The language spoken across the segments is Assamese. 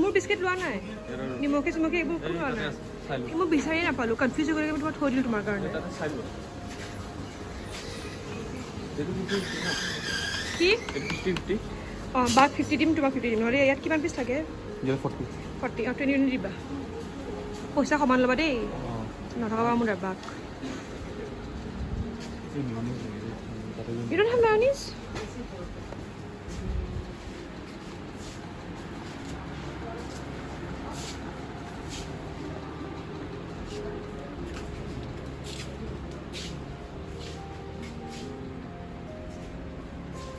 মোৰ বিস্কিট লোৱা নাই নিমখে চিমখে এইবোৰ একো লোৱা নাই মই বিচাৰিয়ে নাপালোঁ কনফিউজ হৈ গ'লে মই থৈ দিলোঁ তোমাৰ কাৰণে কি অঁ বাক 50 দিম তোমাক 50 দিম নহ'লে ইয়াত কিমান পিচ থাকে 40 অঁ 20 দিবা পইচা সমান ল'বা দেই নথকাবা মোৰ বাক You don't have mayonnaise?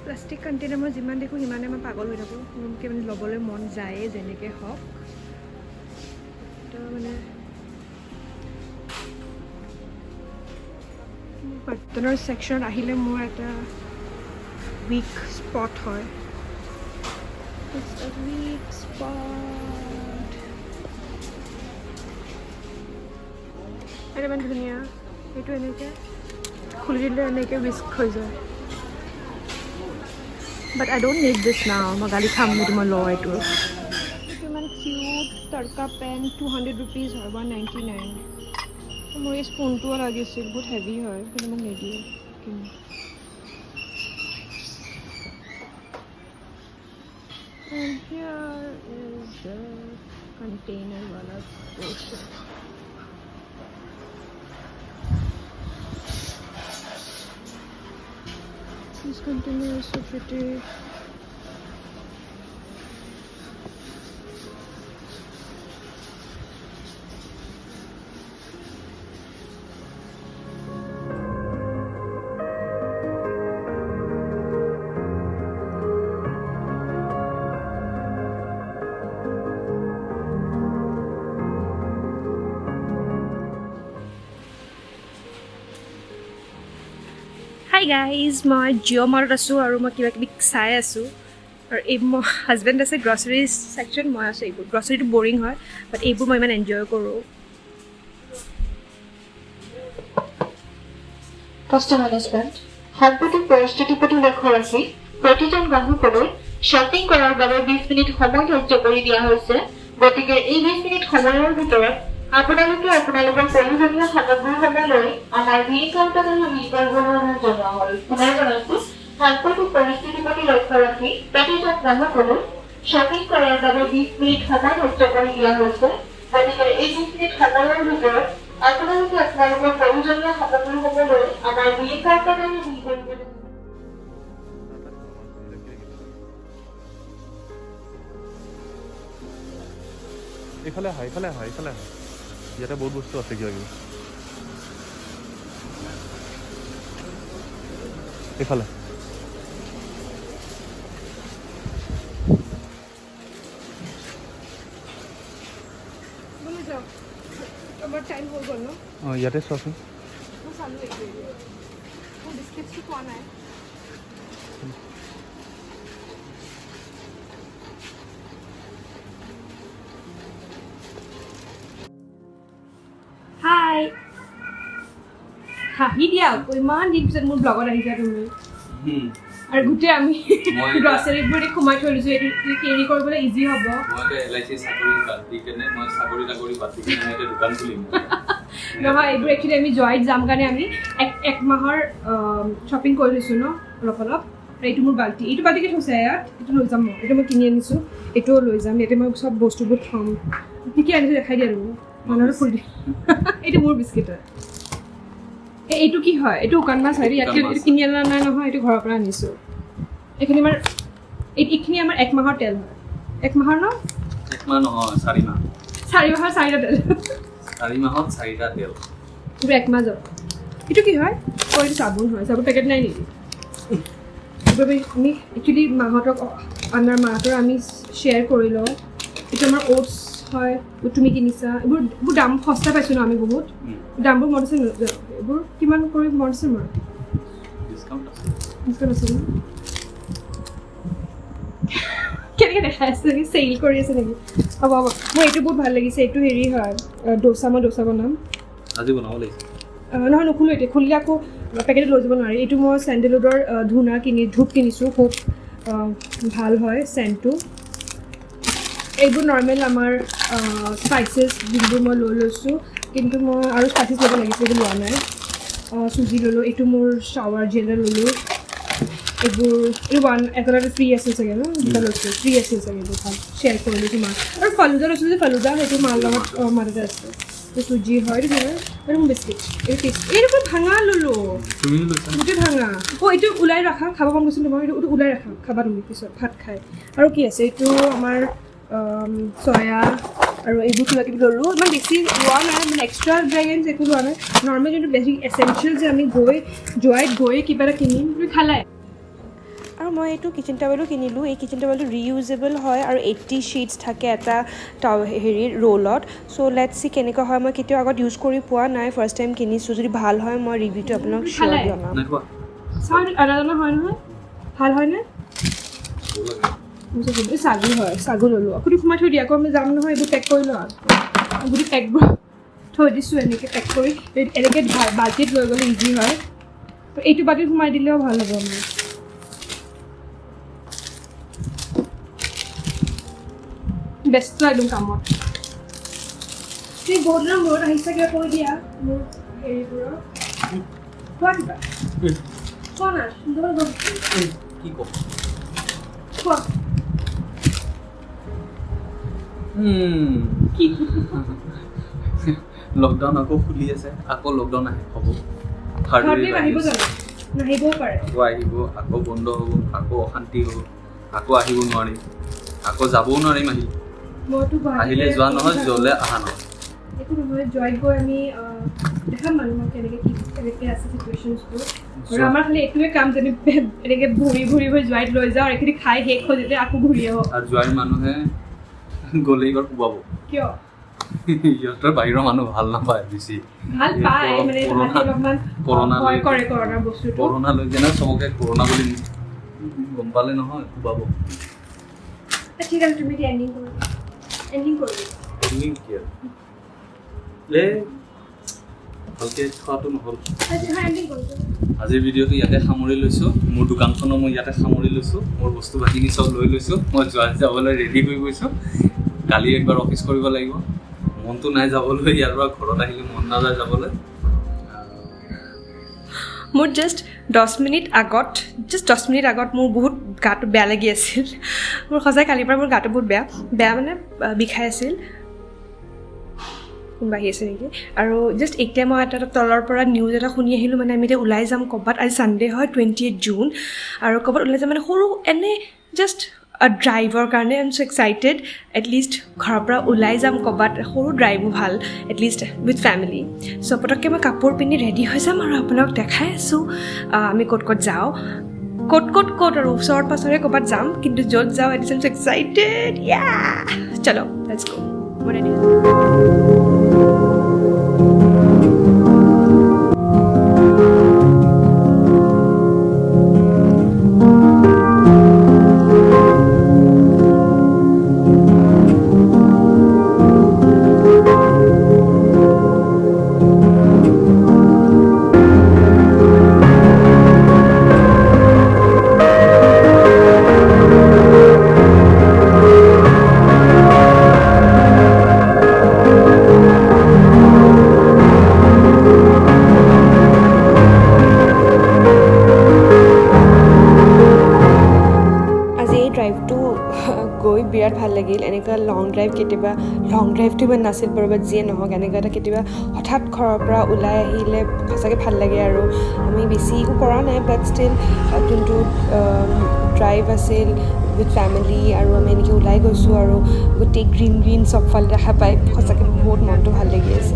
Plastic container মই যিমান দেখোঁ সিমানে মই পাগল হৈ থাকোঁ মোৰকে মানে ল'বলৈ মন যায়ে যেনেকৈ হওক তো মানে বাৰ্তনৰ ছেকশ্যন আহিলে মোৰ এটা উইক স্পট হয় উইক স্পট এটা ইমান ধুনীয়া এইটো এনেকৈ খুলি দিলে এনেকৈ উইস্ক হৈ যায় But I don't need this now. Magali kham mujhe ma law it. It's man cute tadka pen 200 rupees or 199. Mujhe spoon to lage se bahut heavy hai. Kine mag nahi diye. And here is the container wala portion. This container is so pretty. Hi guys, মই JIO MART আছোঁ আৰু মই কিবা কিবি চাই আছোঁ আৰু এই মোৰ হাজবেণ্ড আছে গ্ৰচাৰী ছেকশ্যন মই আছোঁ এইবোৰ গ্ৰচাৰীটো বৰিং হয় বাট এইবোৰ মই ইমান এনজয় কৰোঁ কাষ্টমাৰ মেনেজমেণ্ট সাম্প্ৰতিক পৰিস্থিতিৰ প্ৰতি লক্ষ্য ৰাখি প্ৰতিজন গ্ৰাহকলৈ শ্বপিং কৰাৰ বাবে 20 মিনিট সময় ধাৰ্য কৰি দিয়া হৈছে গতিকে এই 20 মিনিট সময়ৰ ভিতৰত আপোনালোকে আপোনালোকৰ প্ৰয়োজনীয় সামগ্ৰীসমূহ লৈ আমাৰ ভিন কাউণ্টাৰত নিৰ্ভৰ জনোৱা হ'ল পুনৰ জনাইছোঁ সাম্প্ৰতিক পৰিস্থিতিৰ প্ৰতি লক্ষ্য ৰাখি প্ৰতিজন গ্ৰাহকলৈ শ্বপিং কৰাৰ বাবে 20 মিনিট সময় ধাৰ্য কৰি দিয়া হৈছে গতিকে এই 20 মিনিট সময়ৰ ভিতৰত আপোনালোকে আপোনালোকৰ প্ৰয়োজনীয় সামগ্ৰীসমূহ লৈ আমাৰ ভিন কাউণ্টাৰত নিৰ্ভৰ এইফালে আহা ইয়াতে বহুত বস্তু আছে কিবা কিবি এইফালে অঁ ইয়াতে চোৱাচোন Hi. হাঁহি দিয়া ইমান দিন পিছত মোৰ ব্লগত আহিছা তুমি আৰু গোটেই আমি গ্ৰচাৰীবোৰ সোমাই থৈ দিছোঁ এইটো কেৰি কৰিবলৈ ইজি হ'ব নহয় এইবোৰ একচুৱেলি আমি জয়ত যাম কাৰণে আমি এক মাহৰ শ্বপিং কৰি লৈছোঁ ন অলপ অলপ এইটো মোৰ বাল্টি এইটো বাল্টিকে থৈছে ইয়াত এইটো লৈ যাম মই এইটো মই কিনি আনিছোঁ এইটোও লৈ যাম ইয়াতে মই চব বস্তুবোৰ থ'ম কি কি আনিছোঁ দেখাই দিয়া তুমি মনৰো ফুল দিয়া এইটো মোৰ বিস্কিট হয় এইটো কি হয় এইটো শুকান মাছ হয় ইয়াত কিনি অনা নাই নহয় এইটো ঘৰৰ পৰা আনিছোঁ এইখিনি আমাৰ 1 মাহৰ তেল হয় 1 মাহৰ ন 1 মাহ নহয় 4 মাহ 4 মাহৰ 4টা তেল 4 মাহত 4টা তেল এইটো 1 মাহ যাব এইটো কি হয় এইটো চাবোন হয় চাবোন পেকেট নাই নেকি আমি একচুৱেলি মাহঁতক আমাৰ মাহঁতৰ আমি শ্বেয়াৰ কৰি লওঁ এইটো আমাৰ অ'টছ হয় তুমি কিনিছা এইবোৰ দাম সস্তা পাইছোঁ ন আমি বহুত দামবোৰ মনত আছে এইবোৰ কিমান কৰি মনত আছে মোৰ ডিছকাউণ্ট আছে ন কেনেকৈ দেখাই আছে নেকি চেল কৰি আছে নেকি হ'ব হ'ব মোৰ এইটো বহুত ভাল লাগিছে এইটো হেৰি হয় ডোচা মই ডোচা বনাম আজি বনাব লাগিছে নহয় নুখুলো এতিয়া খুলিলে আকৌ পেকেটত লৈ যাব নোৱাৰি এইটো মই চেণ্ডেলউডৰ ধূপ কিনিছোঁ খুব ভাল হয় চেণ্টটো এইবোৰ নৰ্মেল আমাৰ স্পাইচেছ যোনবোৰ মই লৈ লৈছোঁ, কিন্তু মই আৰু স্পাইচেছ ল'ব লাগিছে, এইবোৰ লোৱা নাই। চুজি ল'লোঁ, এইটো মোৰ শ্বাৱাৰ জেল ল'লোঁ, এইবোৰ একেলগে ফ্ৰী আছিল চাগে ন, দুটা লৈছোঁ, ফ্ৰী আছিল চাগে, এইবোৰ ভাল শ্বেয়াৰ কৰিলোঁ তোমাৰ। আৰু ফালুদা লৈছোঁ যে ফালুদা, সেইটো মাৰ লগত মাজতে আছে, চুজি হয় এইটো হয়, আৰু মোৰ বিস্কিট, এইটো টেষ্ট, এইটো ভাঙা ল'লোঁ, গোটেই ভাঙা। এইটো ওলাই ৰাখা, খাব মন গৈছিল তোমাৰ, এইটো ওলাই ৰাখা, খাবা তুমি পিছত ভাত খাই। আৰু কি আছে, এইটো আমাৰ চয়া আৰু এইবোৰ কিবা কিবি ল'লোঁ, ইমান বেছি লোৱা নাই, মানে এক্সট্ৰা ইনগ্ৰেডিয়েণ্টছ একো লোৱা নাই। নৰ্মেল যোনটো বেছিক এচেঞ্চিয়েল যে আমি জোৱাইত গৈ কিবা এটা কিনিম, তুমি খালাই। আৰু মই এইটো কিচেন টাৱেলো কিনিলোঁ। এই কিচেন টাৱেলটো ৰিইউজেবল হয় আৰু 80 শ্বীটছ থাকে এটা ৰোলত। চ' লেটছ চি কেনেকুৱা হয়, মই কেতিয়াও আগত ইউজ কৰি পোৱা নাই, ফাৰ্ষ্ট টাইম কিনিছোঁ। যদি ভাল হয় মই ৰিভিউটো আপোনাক শ্বিয়ৰ জনাম। আলাদা হয় নহয়, ভাল হয়নে? চাগু হয়, চাগু ল'লোঁ। আকৌ সোমাই থৈ দিয়া, আকৌ আমি যাম নহয়, এইবোৰ পেক কৰি লওঁ। গোটেই পেকবোৰ থৈ দিছোঁ, এনেকৈ পেক কৰি, এনেকৈ বাল্টিত লৈ গ'লে ইজি হয়। এইটো বাতিত সোমাই দিলেও ভাল হ'ব আমাৰ। ব্যস্ত একদম কামত। তুমি বহুত দিনৰ মূৰত আহিছা, কিবা কৈ দিয়া মোৰ হেৰিবোৰৰ। কোৱা কিবা, কোৱা না, কি ক'ম? কোৱা কি? লকডাউন আকৌ খুলি আছে, আকৌ লকডাউন হ'ব, আহিব জানো? নাহিবও পাৰে, আকৌ আহিব, আকৌ বন্ধ হ'ব, আকৌ অশান্তি হ'ব, আকৌ আহিব নোৱাৰিম, আকৌ যাবও নোৱাৰিম। মইতো আহিলে যোৱা নহয়, য'লে অহা নহয়। একো নহয়, জয়ত গৈ আমি দেখাম মানুহক কেনেকৈ আছে চিটুৱেশ্যনছবোৰ। আৰু আমাৰ খালি এইটোৱে কাম, যেনে এনেকৈ ভৰি জুৱাইত লৈ যাওঁ, আৰু এইখিনি খাই শেষ হৈ যেতিয়া আকৌ ঘূৰি আহক। আৰু জুৱাইৰ মানুহে গ'লে এইবাৰ কোবাব। কিয়? সিহঁতৰ বাহিৰৰ মানুহ ভাল নাপায় বেছি, ভাল পায় মানে কৰোণা লৈ কেনে চবকে কৰোণা বুলি গম পালে নহয় কোবাব। ঠিক আছে, তুমি এণ্ডিং কৰিবা। ভালকে খোৱাটো নহ'ল। এণ্ডিং কৰিবা। আজিৰ ভিডিঅ'টো ইয়াতে সামৰি লৈছোঁ। মোৰ দোকানখনো মই ইয়াতে সামৰি লৈছোঁ। মোৰ বস্তু বাহিনী চব লৈ লৈছোঁ। মই যাবলৈ ৰেডি হৈ গৈছোঁ। কালি একবাৰ অফিচ কৰিব লাগিব। মনটো নাই যাবলৈ, ইয়াৰ পৰা ঘৰত আহিলে মন নাযায় যাবলৈ। মোৰ জাষ্ট 10 মিনিট আগত মোৰ বহুত গাটো বেয়া লাগি আছিল। মোৰ সঁচাই কালিৰ পৰা মোৰ গাটো বহুত বেয়া মানে বিষাই আছিল। কোনোবা আহি আছে নেকি? আৰু জাষ্ট এতিয়া মই এটা তলৰ পৰা নিউজ এটা শুনি আহিলোঁ, মানে আমি এতিয়া ওলাই যাম ক'ৰবাত। আজি ছানডে হয়, 28 জুন, আৰু ক'ৰবাত ওলাই যাম মানে সৰু এনে জাষ্ট ড্ৰাইভৰ কাৰণে। I am so' excited. At least ঘৰৰ পৰা ওলাই যাম ক'ৰবাত, সৰু ড্ৰাইভো ভাল, এটলিষ্ট উইথ ফেমিলি। চ' পটককৈ মই কাপোৰ পিন্ধি ৰেডি হৈ যাম আৰু আপোনাক দেখাই আছোঁ আমি ক'ত যাওঁ, ক'ত আৰু ওচৰত পাছৰে ক'ৰবাত যাম, কিন্তু য'ত যাওঁ এট এম ছ' এক্সাইটেড। চলো লেটছ গো। মই ৰেডি হৈ যাম। বিৰাট ভাল লাগিল। এনেকুৱা লং ড্ৰাইভটো ইমান নাছিল বাৰু, বাট যিয়ে নহওক এনেকুৱা এটা কেতিয়াবা হঠাৎ ঘৰৰ পৰা ওলাই আহিলে সঁচাকৈ ভাল লাগে। আৰু আমি বেছি একো কৰা নাই, বাট ষ্টিল যোনটো ড্ৰাইভ আছিল উইথ ফেমিলি, আৰু আমি এনেকৈ ওলাই গৈছোঁ আৰু গোটেই গ্ৰীণ চবফালে দেখা পাই সঁচাকৈ বহুত মনটো ভাল লাগি আছে।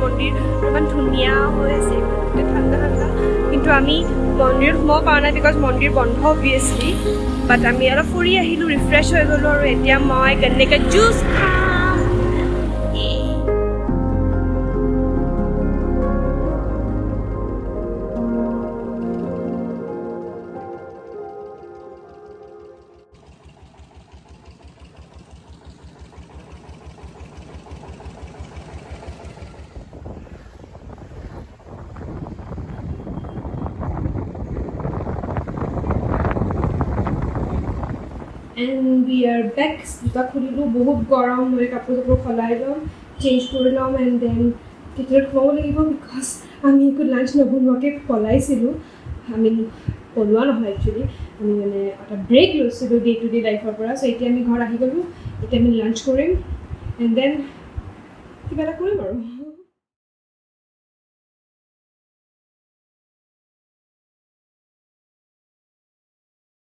মন্দিৰ ইমান ধুনীয়া হৈ আছে ঠাণ্ডা ঠাণ্ডা কিন্তু আমি মন্দিৰত সোমাব পৰা নাই বিকজ মন্দিৰ বন্ধ অবভিয়াছলি বাট আমি অলপ ফুৰি আহিলোঁ ৰিফ্ৰেছ হৈ গ'লোঁ আৰু এতিয়া মই গন্নে জুচ খাম And we are back. Juta khulilo bahut garam hoye kapur kapur kholai lom change kori lom and then ticket kholo lagibo because ami ekো lunch nabunwake kholaisilu ami polwa nohoy actually ami mane eta break loisilu day to day life or pora so etia ami ghor ahi golu etia ami lunch korim and then kibala korim aru